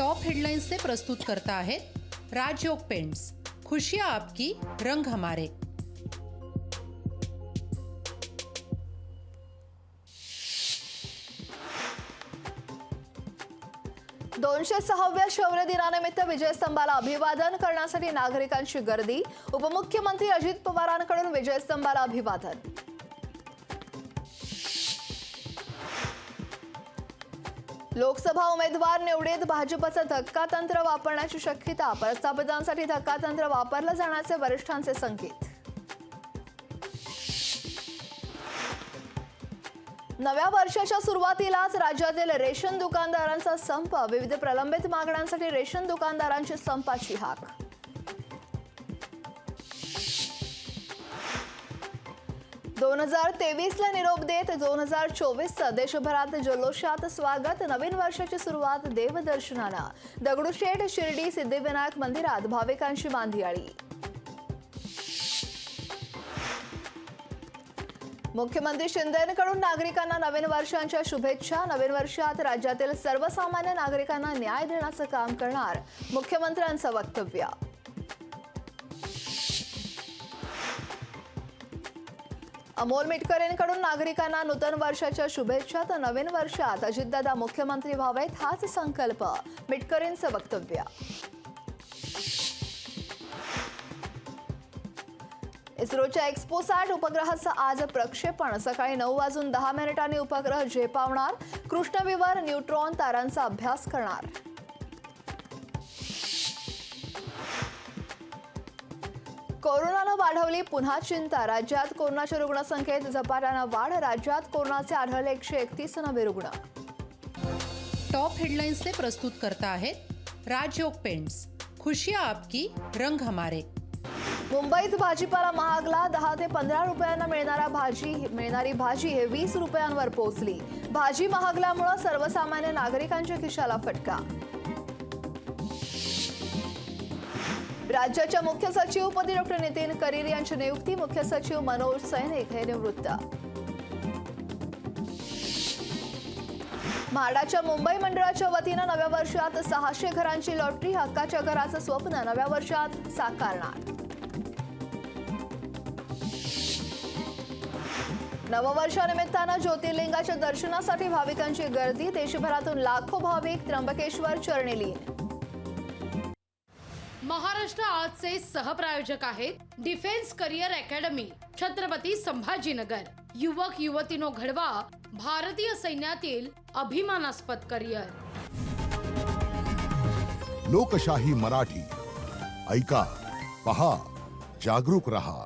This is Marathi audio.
टॉप हेडलाइन्स से प्रस्तुत करता है राजयोग पेंट्स, खुशियां आपकी, रंग हमारे। व्या शौर्य दिनानिमित्त विजयस्तंभाला अभिवादन करण्यासाठी नागरिकांची गर्दी। उपमुख्यमंत्री अजित पवारांकडून विजयस्तंभाला अभिवादन। लोकसभा उमेदवार निवडीत भाजपचं धक्कातंत्र वापरण्याची शक्यता। प्रस्थापितांसाठी धक्कातंत्र वापरलं जाण्याचे वरिष्ठांचे संकेत। नव्या वर्षाच्या सुरुवातीलाच राज्यातील रेशन दुकानदारांचा संप। विविध प्रलंबित मागण्यांसाठी रेशन दुकानदारांची संपाची हाक। दोन 2023ला निरोप देत 2024चं देशभरात जल्लोषात स्वागत। नवीन वर्षाची सुरुवात देवदर्शनानं। दगडूशेठ शिर्डी सिद्धिविनायक मंदिरात भाविकांची मांदियाळी। मुख्यमंत्री शिंदेंकडून नागरिकांना नवीन वर्षांच्या शुभेच्छा। नवीन वर्षात राज्यातील सर्वसामान्य नागरिकांना न्याय देण्याचं काम करणार मुख्यमंत्र्यांचं वक्तव्य। अमोल मिटकरींकडून नागरिकांना नूतन वर्षाच्या शुभेच्छा। तर नवीन वर्षात अजितदादा मुख्यमंत्री व्हावेत हाच संकल्प, मिटकरींचं वक्तव्य। इस्रोच्या एक्स्पोसॅट उपग्रहाचं आज प्रक्षेपण। सकाळी 9:10 उपग्रह झेपावणार। कृष्णविवर न्यूट्रॉन तारांचा अभ्यास करणार। कोरोनानं वाढवली पुन्हा चिंता। राज्यात कोरोनाच्या रुग्णसंख्येत झपाट्यानं वाढ। राज्यात कोरोनाचे आढळले 131 नवे रुग्ण। टॉप हेडलाइन्स से प्रस्तुत करता है राजयोग पेंट्स, खुशियां आपकी, रंग हमारे। मुंबईत भाजीपाला महागला। 10 ते 15 रुपयांना मिळणारी भाजी हे 20 रुपयांवर पोहोचली। भाजी महागल्यामुळे सर्वसामान्य नागरिकांच्या खिशाला फटका। राज्याच्या मुख्य सचिवपदी डॉक्टर नितीन करीर यांची नियुक्ती। मुख्य सचिव मनोज सैनिक हे निवृत्त। म्हाडाच्या मुंबई मंडळाच्या वतीनं नव्या वर्षात 600 घरांची लॉटरी। हक्काच्या घराचं स्वप्न नव्या वर्षात साकारणार। नववर्षानिमित्तानं ज्योतिर्लिंगाच्या दर्शनासाठी भाविकांची गर्दी। देशभरातून लाखो भाविक त्र्यंबकेश्वर चरणी लीन। महाराष्ट्र आजचे सहप्रायोजक आहेत defence career academy, Chhatrapati Sambhajinagar. युवक युवतींनो घडवा भारतीय सैन्यातील अभिमानास्पद करिअर। लोकशाही मराठी ऐका, पहा, जागरूक रहा।